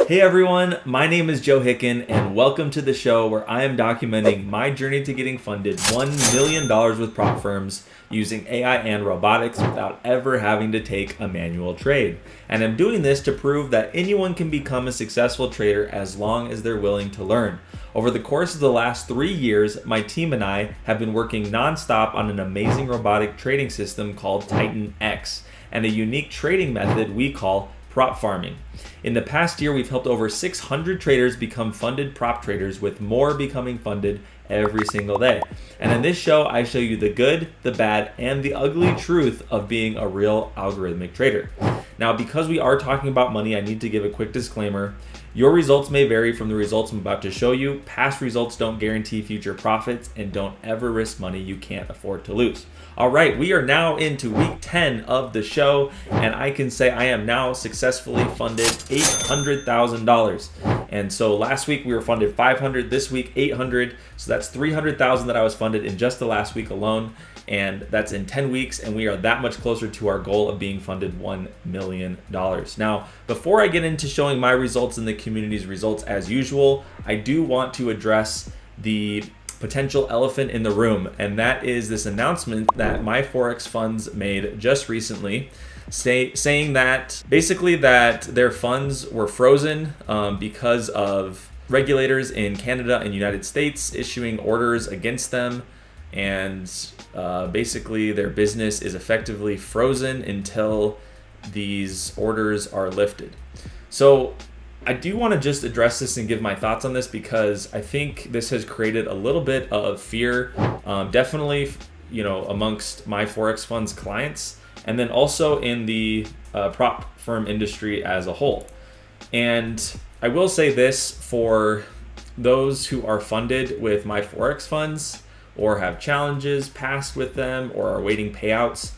Hey everyone, my name is Joe Hicken, and welcome to the show where I am documenting my journey to getting funded $1 million with prop firms using AI and robotics without ever having to take a manual trade. And I'm doing this to prove that anyone can become a successful trader as long as they're willing to learn. Over the course of the last 3 years, my team and I have been working nonstop on an amazing robotic trading system called Titan X and a unique trading method we call prop farming. In the past year, we've helped over 600 traders become funded prop traders, with more becoming funded every single day. And in this show, I show you the good, the bad, and the ugly truth of being a real algorithmic trader. Now, because we are talking about money, I need to give a quick disclaimer. Your results may vary from the results I'm about to show you. Past results don't guarantee future profits, and don't ever risk money you can't afford to lose. All right, we are now into week 10 of the show, and I can say I am now successfully funded $800,000. And so last week we were funded $500, this week $800. So that's $300,000 that I was funded in just the last week alone, and that's in 10 weeks, and we are that much closer to our goal of being funded $1 million. Now, before I get into showing my results and the community's results as usual, I do want to address the potential elephant in the room, and that is this announcement that MyForex Funds made just recently, saying that basically that their funds were frozen because of regulators in Canada and United States issuing orders against them, and basically their business is effectively frozen until these orders are lifted. So I do want to just address this and give my thoughts on this, because I think this has created a little bit of fear, definitely, amongst MyForex Funds clients, and then also in the prop firm industry as a whole. And I will say this for those who are funded with MyForex Funds or have challenges passed with them or are waiting payouts,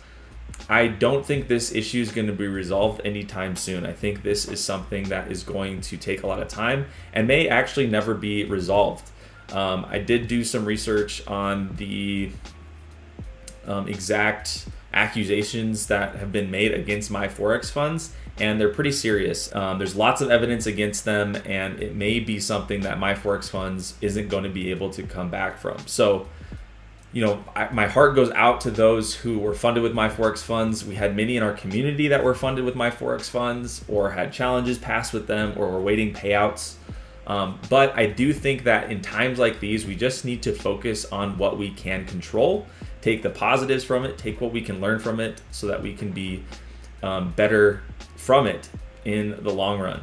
I don't think this issue is going to be resolved anytime soon. I think this is something that is going to take a lot of time and may actually never be resolved. I did do some research on the exact accusations that have been made against MyForex Funds, and they're pretty serious. There's lots of evidence against them, and it may be something that MyForex Funds isn't going to be able to come back from. So, my heart goes out to those who were funded with MyForex Funds. We had many in our community that were funded with MyForex Funds or had challenges passed with them or were waiting payouts. But I do think that in times like these, we just need to focus on what we can control, take the positives from it, take what we can learn from it so that we can be better from it in the long run.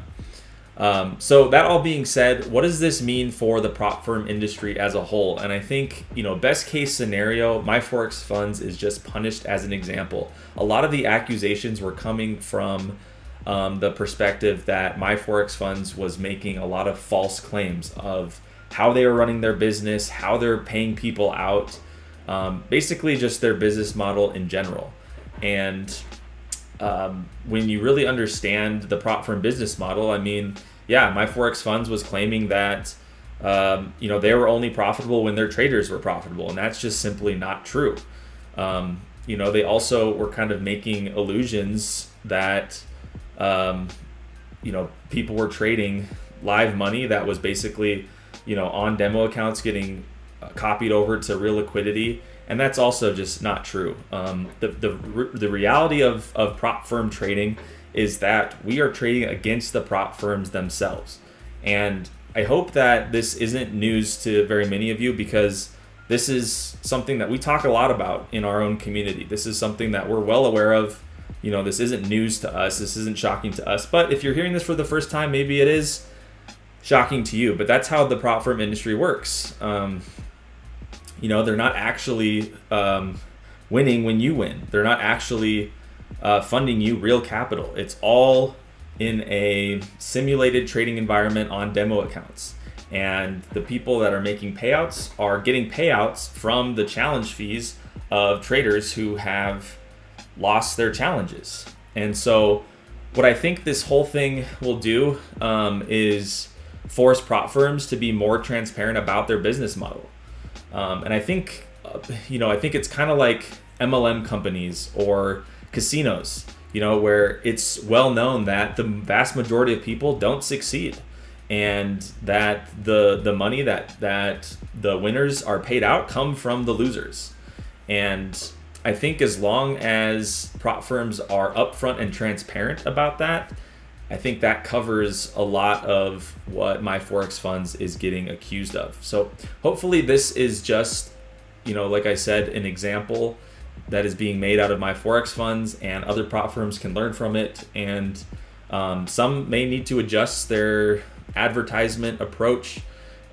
So that all being said, what does this mean for the prop firm industry as a whole? And I think, best case scenario, MyForex Funds is just punished as an example. A lot of the accusations were coming from the perspective that MyForex Funds was making a lot of false claims of how they were running their business, how they're paying people out, basically just their business model in general. And when you really understand the prop firm business model, MyForex Funds was claiming that they were only profitable when their traders were profitable, and that's just simply not true. They also were kind of making illusions that people were trading live money that was basically on demo accounts getting copied over to real liquidity. And that's also just not true. The reality of prop firm trading is that we are trading against the prop firms themselves. And I hope that this isn't news to very many of you, because this is something that we talk a lot about in our own community. This is something that we're well aware of. This isn't news to us. This isn't shocking to us. But if you're hearing this for the first time, maybe it is shocking to you. But that's how the prop firm industry works. They're not actually winning when you win. They're not actually funding you real capital. It's all in a simulated trading environment on demo accounts. And the people that are making payouts are getting payouts from the challenge fees of traders who have lost their challenges. And so what I think this whole thing will do is force prop firms to be more transparent about their business model. And I think, I think it's kind of like MLM companies or casinos. where it's well known that the vast majority of people don't succeed, and that the money that the winners are paid out come from the losers. And I think as long as prop firms are upfront and transparent about that, I think that covers a lot of what my Forex Funds is getting accused of. So hopefully this is just, like I said, an example that is being made out of my Forex Funds, and other prop firms can learn from it. And some may need to adjust their advertisement approach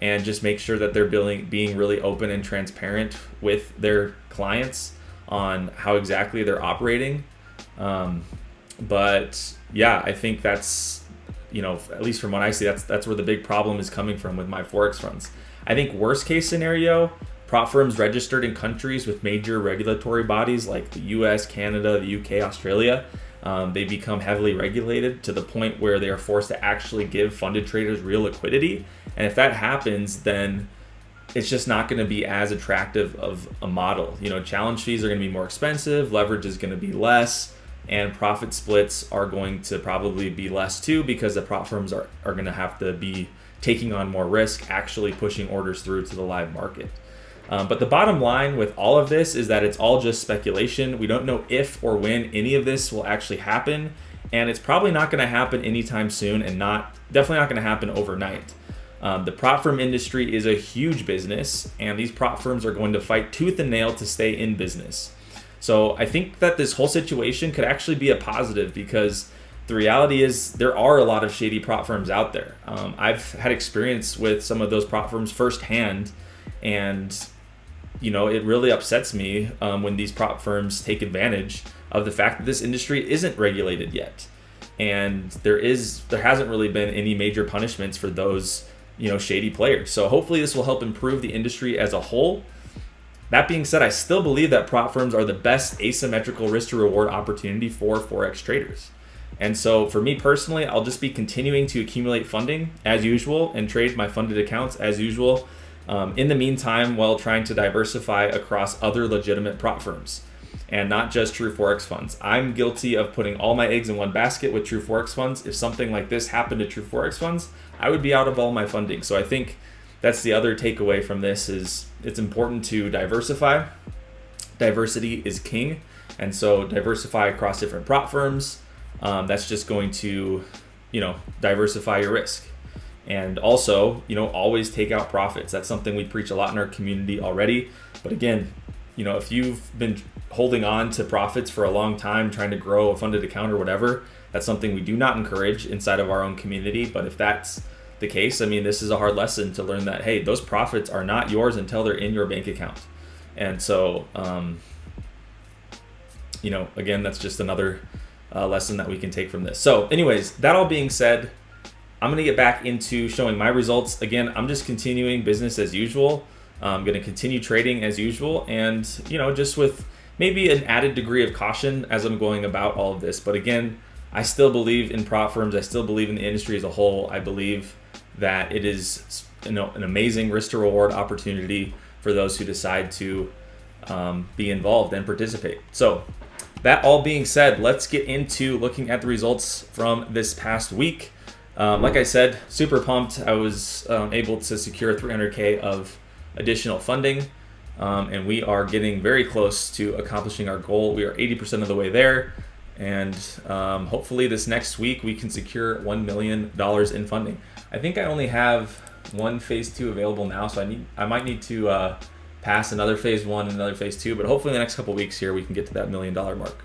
and just make sure that they're being really open and transparent with their clients on how exactly they're operating. But yeah, I think that's, at least from what I see, that's where the big problem is coming from with my Forex Funds. I think worst case scenario, prop firms registered in countries with major regulatory bodies like the US, Canada, the UK, Australia, they become heavily regulated to the point where they are forced to actually give funded traders real liquidity. And if that happens, then it's just not going to be as attractive of a model. Challenge fees are going to be more expensive, leverage is going to be less, and profit splits are going to probably be less too, because the prop firms are going to have to be taking on more risk, actually pushing orders through to the live market. But the bottom line with all of this is that it's all just speculation. We don't know if or when any of this will actually happen, and it's probably not going to happen anytime soon, and definitely not going to happen overnight. The prop firm industry is a huge business, and these prop firms are going to fight tooth and nail to stay in business. So I think that this whole situation could actually be a positive, because the reality is there are a lot of shady prop firms out there. I've had experience with some of those prop firms firsthand, and it really upsets me when these prop firms take advantage of the fact that this industry isn't regulated yet, and there hasn't really been any major punishments for those shady players. So hopefully this will help improve the industry as a whole. That being said, I still believe that prop firms are the best asymmetrical risk to reward opportunity for Forex traders. And so for me personally, I'll just be continuing to accumulate funding as usual and trade my funded accounts as usual, in the meantime, while trying to diversify across other legitimate prop firms and not just True Forex Funds. I'm guilty of putting all my eggs in one basket with True Forex Funds. If something like this happened to True Forex Funds, I would be out of all my funding. So I think that's the other takeaway from this, is it's important to diversify. Diversity is king. And so diversify across different prop firms. That's just going to, diversify your risk. And also, always take out profits. That's something we preach a lot in our community already. But again, if you've been holding on to profits for a long time, trying to grow a funded account or whatever, that's something we do not encourage inside of our own community. But if that's the case, this is a hard lesson to learn that, hey, those profits are not yours until they're in your bank account. And so, again, that's just another lesson that we can take from this. So anyways, that all being said, I'm going to get back into showing my results. Again, I'm just continuing business as usual. I'm going to continue trading as usual, and, just with maybe an added degree of caution as I'm going about all of this. But again, I still believe in prop firms. I still believe in the industry as a whole. I believe that it is an amazing risk to reward opportunity for those who decide to be involved and participate. So that all being said, let's get into looking at the results from this past week. Like I said, super pumped. I was able to secure $300K of additional funding, and we are getting very close to accomplishing our goal. We are 80% of the way there, and hopefully this next week we can secure $1 million in funding. I think I only have one phase 2 available now, so I might need to pass another phase 1 and another phase 2, but hopefully in the next couple weeks here we can get to that $1 million mark.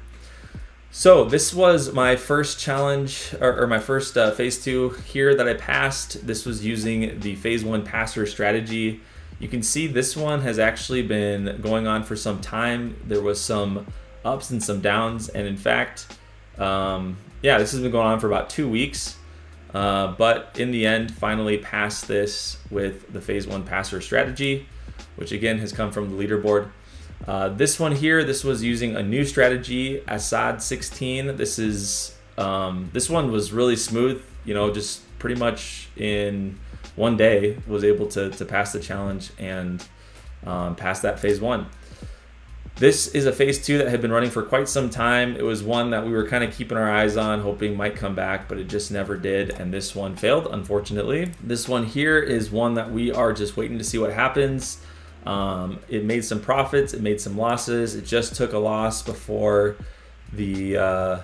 So this was my first challenge, or my first phase 2 here that I passed. This was using the phase 1 passer strategy. You can see this one has actually been going on for some time. There was some ups and some downs, and in fact, this has been going on for about 2 weeks. But in the end, finally passed this with the phase 1 passer strategy, which again has come from the leaderboard. This one here, this was using a new strategy, Assad 16. This one was really smooth, just pretty much in one day was able to pass the challenge and pass that phase 1. This is a phase 2 that had been running for quite some time. It was one that we were kind of keeping our eyes on, hoping might come back, but it just never did. And this one failed, unfortunately. This one here is one that we are just waiting to see what happens. It made some profits, it made some losses. It just took a loss before the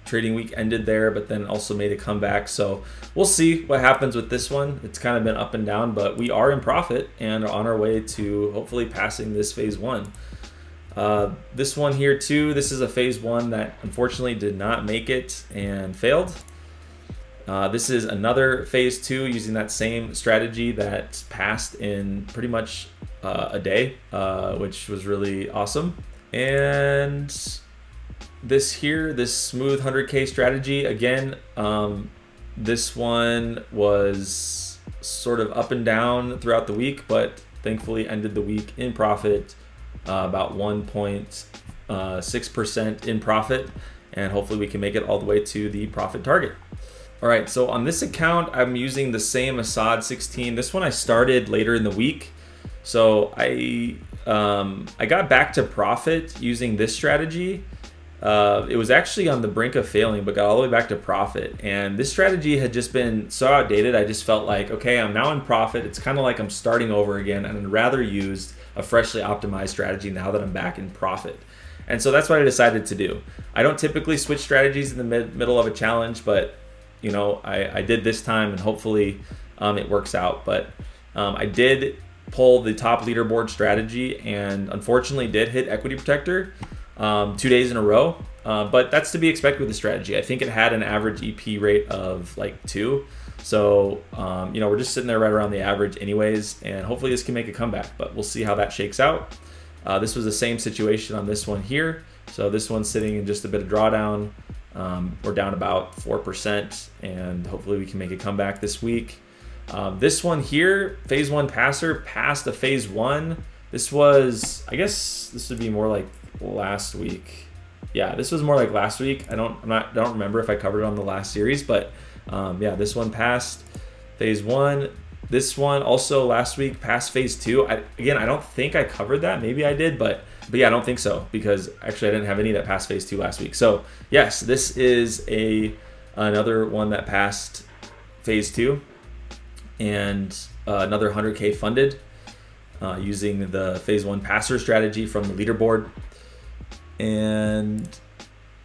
trading week ended there, but then also made a comeback. So we'll see what happens with this one. It's kind of been up and down, but we are in profit and are on our way to hopefully passing this phase 1. This one here too, this is a phase 1 that unfortunately did not make it and failed. This is another phase 2 using that same strategy that passed in pretty much a day, which was really awesome. And this here, this smooth 100K strategy, again, this one was sort of up and down throughout the week, but thankfully ended the week in profit, about 1.6% in profit, and hopefully we can make it all the way to the profit target. All right, so on this account, I'm using the same Assad 16. This one I started later in the week. So I got back to profit using this strategy. It was actually on the brink of failing, but got all the way back to profit. And this strategy had just been so outdated. I just felt like, okay, I'm now in profit. It's kind of like I'm starting over again, and I'd rather use a freshly optimized strategy now that I'm back in profit. And so that's what I decided to do. I don't typically switch strategies in the middle of a challenge, but you know, I did this time, and hopefully it works out. But I did pull the top leaderboard strategy, and unfortunately did hit Equity Protector 2 days in a row. But that's to be expected with the strategy. I think it had an average EP rate of like 2. So, you know, we're just sitting there right around the average anyways, and hopefully this can make a comeback, but we'll see how that shakes out. This was the same situation on this one here. So this one's sitting in just a bit of drawdown. We're down about 4%, and hopefully we can make a comeback this week. This one here, phase 1 passer, passed a phase 1. This was, I guess this would be more like last week. Yeah, this was more like last week. I don't remember if I covered it on the last series, but yeah, this one passed phase 1. This one also last week passed phase 2. I don't think I covered that. Maybe I did, but yeah, I don't think so, because actually I didn't have any that passed phase 2 last week. So yes, this is another one that passed phase 2, and another 100K funded using the phase 1 passer strategy from the leaderboard. And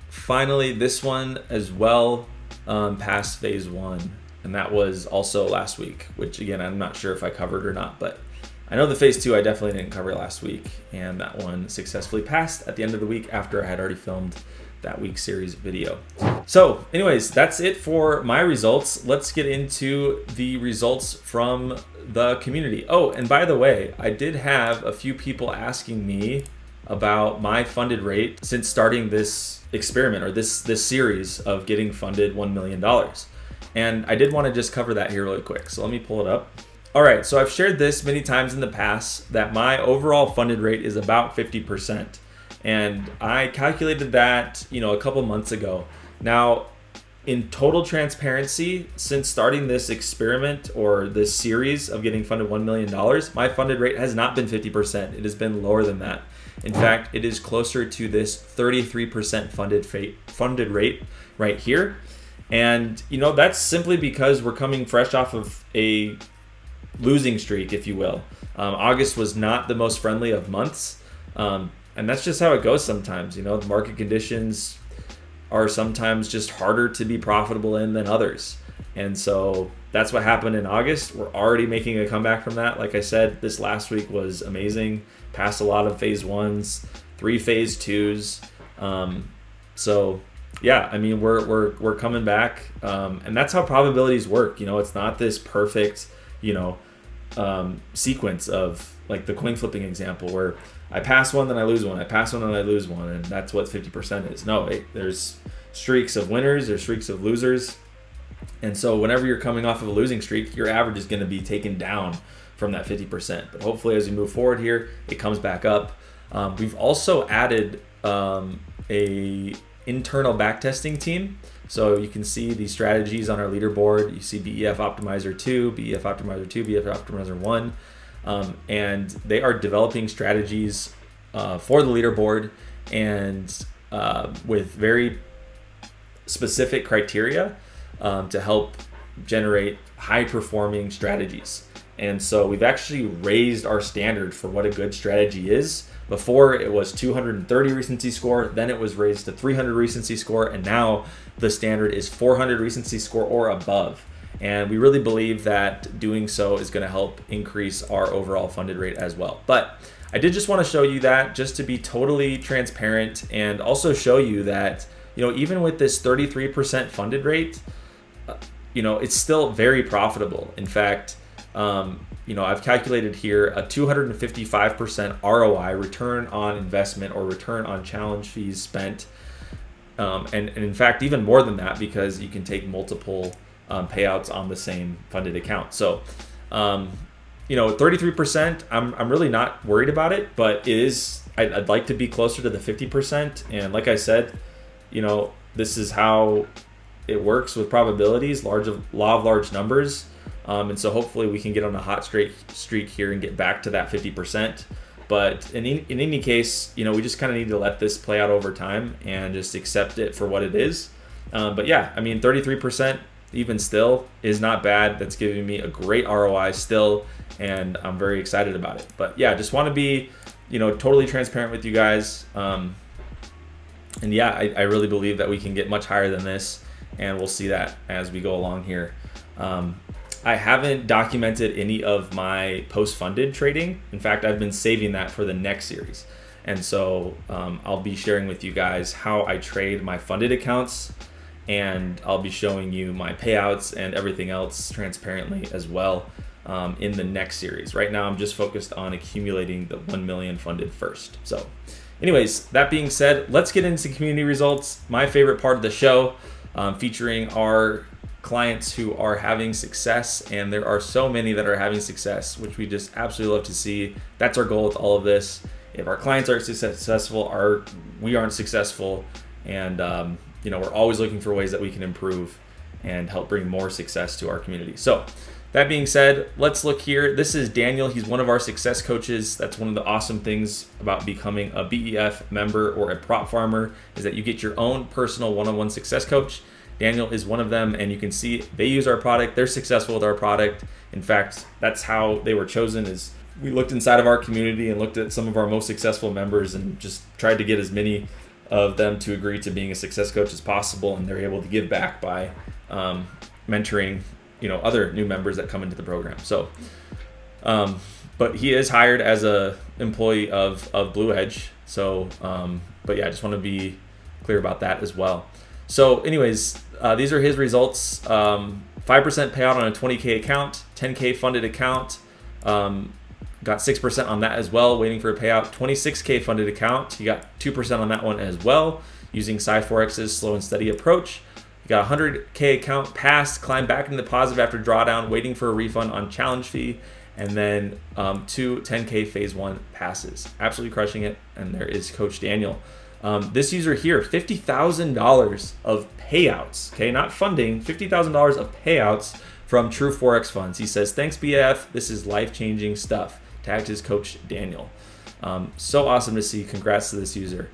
finally, this one as well passed phase 1, and that was also last week, which again, I'm not sure if I covered or not, but I know the phase 2 I definitely didn't cover last week, and that one successfully passed at the end of the week after I had already filmed that week series video. So anyways, that's it for my results. Let's get into the results from the community. Oh, and by the way, I did have a few people asking me about my funded rate since starting this experiment, or this series of getting funded $1 million. And I did want to just cover that here really quick. So let me pull it up. All right, so I've shared this many times in the past that my overall funded rate is about 50%. And I calculated that, you know, a couple months ago. Now, in total transparency, since starting this experiment or this series of getting funded $1 million, my funded rate has not been 50%. It has been lower than that. In fact, it is closer to this 33% funded rate right here. And, you know, that's simply because we're coming fresh off of a losing streak, if you will. August was not the most friendly of months. And that's just how it goes sometimes. You know, the market conditions are sometimes just harder to be profitable in than others. And so that's what happened in August. We're already making a comeback from that. Like I said, this last week was amazing. Passed a lot of phase 1s, 3 phase 2s. So yeah, I mean, we're coming back. And that's how probabilities work. You know, it's not this perfect, you know, sequence of like the coin flipping example where I pass one, then I lose one. I pass one, then I lose one. And that's what 50% is. No, there's streaks of winners, there's streaks of losers. And so whenever you're coming off of a losing streak, your average is going to be taken down from that 50%. But hopefully as we move forward here, it comes back up. We've also added a internal backtesting team. So you can see the strategies on our leaderboard. You see BEF Optimizer 2, BEF Optimizer 2, BEF Optimizer 1. And they are developing strategies for the leaderboard, and with very specific criteria to help generate high performing strategies. And so we've actually raised our standard for what a good strategy is. Before it was 230 recency score, then it was raised to 300 recency score, and now the standard is 400 recency score or above. And we really believe that doing so is going to help increase our overall funded rate as well. But I did just want to show you that, just to be totally transparent, and also show you that, even with this 33% funded rate, it's still very profitable. In fact, I've calculated here a 255% ROI, return on investment, or return on challenge fees spent. And in fact, even more than that, because you can take multiple payouts on the same funded account. So, 33%, I'm really not worried about it, but I'd like to be closer to the 50%. And like I said, this is how it works with probabilities, law of large numbers. And so hopefully we can get on a hot streak here and get back to that 50%. But in any case, we just kind of need to let this play out over time and just accept it for what it is. But yeah, 33% even still is not bad. That's giving me a great ROI still, and I'm very excited about it. But yeah, just want to be, totally transparent with you guys. And yeah, I really believe that we can get much higher than this, and we'll see that as we go along here. I haven't documented any of my post-funded trading. In fact, I've been saving that for the next series. And so I'll be sharing with you guys how I trade my funded accounts, and I'll be showing you my payouts and everything else transparently as well in the next series. Right now, I'm just focused on accumulating the 1 million funded first. So anyways, that being said, let's get into community results, my favorite part of the show, featuring our clients who are having success. And there are so many that are having success, which we just absolutely love to see. That's our goal with all of this. If our clients aren't successful, we aren't successful. And we're always looking for ways that we can improve and help bring more success to our community. So that being said, let's look here. This is Daniel. He's one of our success coaches. That's one of the awesome things about becoming a BEF member or a prop farmer, is that you get your own personal one-on-one success coach. Daniel is one of them, and you can see they use our product. They're successful with our product. In fact, that's how they were chosen. Is we looked inside of our community and looked at some of our most successful members and just tried to get as many of them to agree to being a success coach as possible, and they're able to give back by mentoring other new members that come into the program. So but he is hired as a employee of Blue Edge. So but yeah, I just want to be clear about that as well. So anyways, these are his results. 5% payout on a 20K account, 10K funded account. Got 6% on that as well, waiting for a payout. 26K funded account, he got 2% on that one as well, using Sci4X's slow and steady approach. You got a 100K account passed, climbed back into the positive after drawdown, waiting for a refund on challenge fee, and then 2 10K phase 1 passes. Absolutely crushing it, and there is Coach Daniel. This user here, $50,000 of payouts, okay, not funding, $50,000 of payouts from True Forex Funds. He says, thanks BF, this is life-changing stuff. Tagged his Coach Daniel. So awesome to see. Congrats to this user.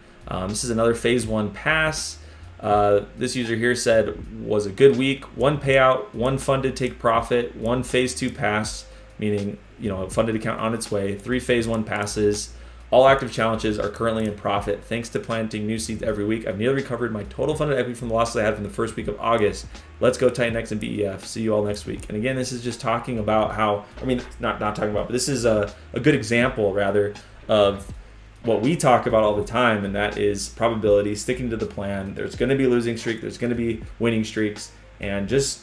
This is another phase 1 pass. This user here said, was a good week, 1 payout, 1 funded take profit, 1 phase 2 pass, meaning a funded account on its way, 3 phase 1 passes. All active challenges are currently in profit. Thanks to planting new seeds every week, I've nearly recovered my total funded equity from the losses I had from the first week of August. Let's go Titanx and BEF. See you all next week. And again, this is just talking about how, not talking about, but this is a good example rather of what we talk about all the time, and that is probability, sticking to the plan. There's going to be losing streak, there's going to be winning streaks, and just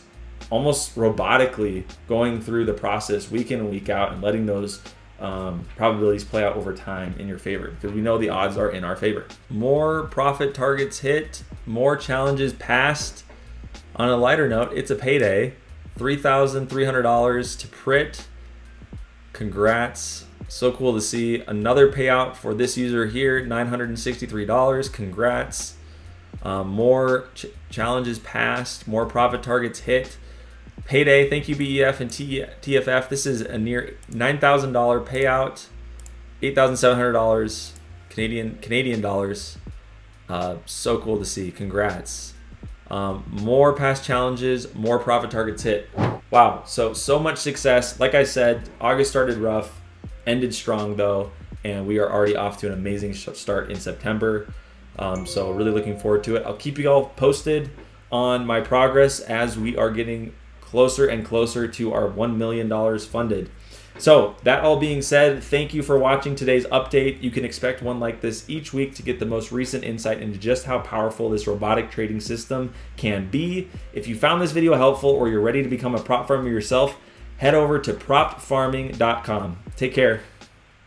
almost robotically going through the process week in and week out and letting those probabilities play out over time in your favor, because we know the odds are in our favor. More profit targets hit, more challenges passed. On a lighter note, it's a payday, $3,300 to Prit. Congrats. So cool to see. Another payout for this user here, $963. Congrats. More challenges passed, more profit targets hit. Payday, thank you BEF and TFF. This is a near $9,000 payout, $8,700. Canadian dollars. So cool to see. Congrats. More past challenges, more profit targets hit. Wow, so much success. Like I said, August started rough, ended strong though, and we are already off to an amazing start in September. So really looking forward to it. I'll keep you all posted on my progress as we are getting closer and closer to our $1 million funded. So that all being said, thank you for watching today's update. You can expect one like this each week to get the most recent insight into just how powerful this robotic trading system can be. If you found this video helpful or you're ready to become a prop farmer yourself, head over to propfarming.com. Take care.